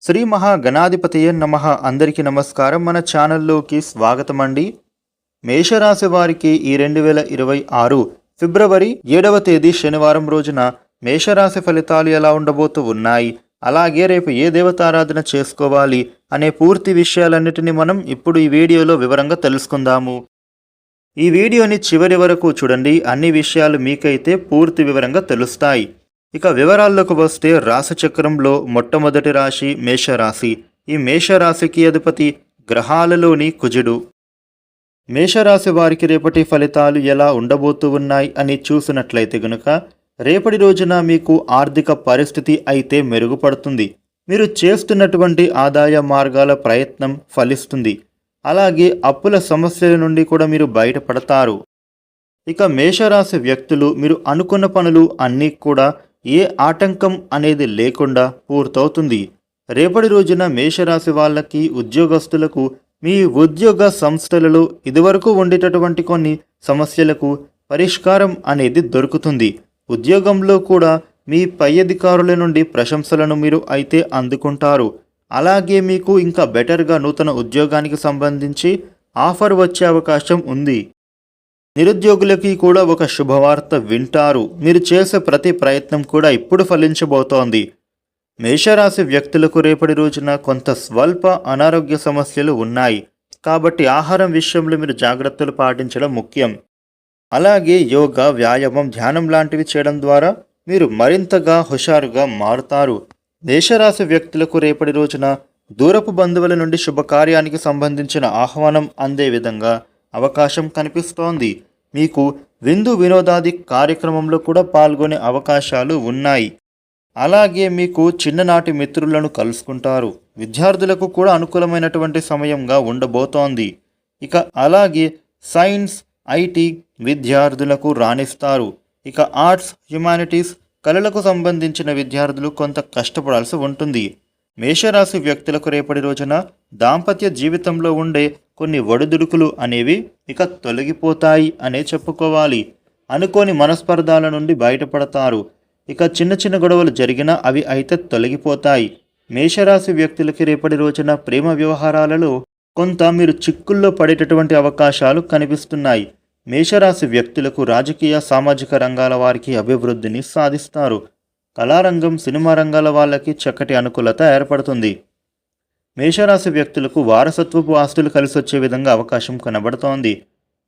శ్రీ మహాగణాధిపతయే నమః. అందరికీ నమస్కారం. మన ఛానల్లోకి స్వాగతం అండి. మేషరాశి వారికి ఈ 2026 ఫిబ్రవరి 7వ తేదీ శనివారం రోజున మేషరాశి ఫలితాలు ఎలా ఉండబోతూ ఉన్నాయి, అలాగే రేపు ఏ దేవతారాధన చేసుకోవాలి అనే పూర్తి విషయాలన్నిటిని మనం ఇప్పుడు ఈ వీడియోలో వివరంగా తెలుసుకుందాము. ఈ వీడియోని చివరి వరకు చూడండి. అన్ని విషయాలు మీకైతే పూర్తి వివరంగా తెలుస్తాయి. ఇక వివరాల్లోకి వస్తే రాశి చక్రంలో మొట్టమొదటి రాశి మేషరాశి. ఈ మేషరాశికి అధిపతి గ్రహాలలోని కుజుడు. మేషరాశి వారికి రేపటి ఫలితాలు ఎలా ఉండబోతూ ఉన్నాయి అని చూసినట్లయితే గనుక రేపటి రోజున మీకు ఆర్థిక పరిస్థితి అయితే మెరుగుపడుతుంది. మీరు చేస్తున్నటువంటి ఆదాయ మార్గాల ప్రయత్నం ఫలిస్తుంది. అలాగే అప్పుల సమస్యల నుండి కూడా మీరు బయటపడతారు. ఇక మేషరాశి వ్యక్తులు మీరు అనుకున్న పనులు అన్నీ కూడా ఏ ఆటంకం అనేది లేకుండా పూర్తవుతుంది. రేపటి రోజున మేషరాశి వాళ్ళకి ఉద్యోగస్తులకు మీ ఉద్యోగ సంస్థలలో ఇదివరకు ఉండేటటువంటి కొన్ని సమస్యలకు పరిష్కారం అనేది దొరుకుతుంది. ఉద్యోగంలో కూడా మీ పై అధికారుల నుండి ప్రశంసలను మీరు అయితే అందుకుంటారు. అలాగే మీకు ఇంకా బెటర్గా నూతన ఉద్యోగానికి సంబంధించి ఆఫర్ వచ్చే అవకాశం ఉంది. నిరుద్యోగులకి కూడా ఒక శుభవార్త వింటారు. మీరు చేసే ప్రతి ప్రయత్నం కూడా ఇప్పుడు ఫలించబోతోంది. మేషరాశి వ్యక్తులకు రేపటి రోజున కొంత స్వల్ప అనారోగ్య సమస్యలు ఉన్నాయి. కాబట్టి ఆహారం విషయంలో మీరు జాగ్రత్తలు పాటించడం ముఖ్యం. అలాగే యోగా, వ్యాయామం, ధ్యానం లాంటివి చేయడం ద్వారా మీరు మరింతగా హుషారుగా మారుతారు. మేషరాశి వ్యక్తులకు రేపటి రోజున దూరపు బంధువుల నుండి శుభకార్యానికి సంబంధించిన ఆహ్వానం అందే విధంగా అవకాశం కనిపిస్తోంది. మీకు విందు వినోదాది కార్యక్రమంలో కూడా పాల్గొనే అవకాశాలు ఉన్నాయి. అలాగే మీకు చిన్ననాటి మిత్రులను కలుసుకుంటారు. విద్యార్థులకు కూడా అనుకూలమైనటువంటి సమయంగా ఉండబోతోంది. ఇక అలాగే సైన్స్, ఐటీ విద్యార్థులకు రాణిస్తారు. ఇక ఆర్ట్స్, హ్యుమానిటీస్, కళలకు సంబంధించిన విద్యార్థులు కొంత కష్టపడాల్సి ఉంటుంది. మేషరాశి వ్యక్తులకు రేపటి రోజున దాంపత్య జీవితంలో ఉండే కొన్ని ఒడిదుడుకులు అనేవి ఇక తొలగిపోతాయి అనే చెప్పుకోవాలి. అనుకోని మనస్పర్ధాల నుండి బయటపడతారు. ఇక చిన్న చిన్న గొడవలు జరిగినా అవి అయితే తొలగిపోతాయి. మేషరాశి వ్యక్తులకి రేపటి రోజున ప్రేమ వ్యవహారాలలో కొంత మీరు చిక్కుల్లో పడేటటువంటి అవకాశాలు కనిపిస్తున్నాయి. మేషరాశి వ్యక్తులకు రాజకీయ, సామాజిక రంగాల వారికి అభివృద్ధిని సాధిస్తారు. కళారంగం, సినిమా రంగాల వాళ్ళకి చక్కటి అనుకూలత ఏర్పడుతుంది. మేషరాశి వ్యక్తులకు వారసత్వపు ఆస్తులు కలిసి వచ్చే విధంగా అవకాశం కనబడుతోంది.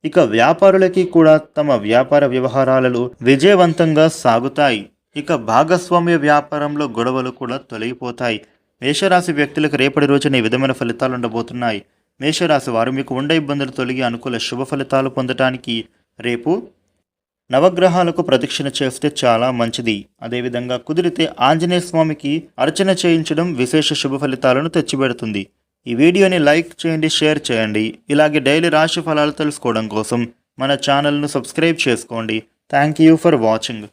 ఇక వ్యాపారులకి కూడా తమ వ్యాపార వ్యవహారాలు విజయవంతంగా సాగుతాయి. ఇక భాగస్వామ్య వ్యాపారంలో గొడవలు కూడా తొలగిపోతాయి. మేషరాశి వ్యక్తులకు రేపటి రోజున ఈ విధమైన ఫలితాలు ఉండబోతున్నాయి. మేషరాశి వారు మీకు ఉండే ఇబ్బందులు తొలగి అనుకూల శుభ ఫలితాలు పొందటానికి రేపు నవగ్రహాలకు ప్రదక్షిణ చేస్తే చాలా మంచిది. అదేవిధంగా కుదిరితే ఆంజనేయ స్వామికి అర్చన చేయించడం విశేష శుభ ఫలితాలను తెచ్చిపెడుతుంది. ఈ వీడియోని లైక్ చేయండి, షేర్ చేయండి. ఇలాగే డైలీ రాశి ఫలాలు తెలుసుకోవడం కోసం మన ఛానల్ను సబ్స్క్రైబ్ చేసుకోండి. Thank you for watching.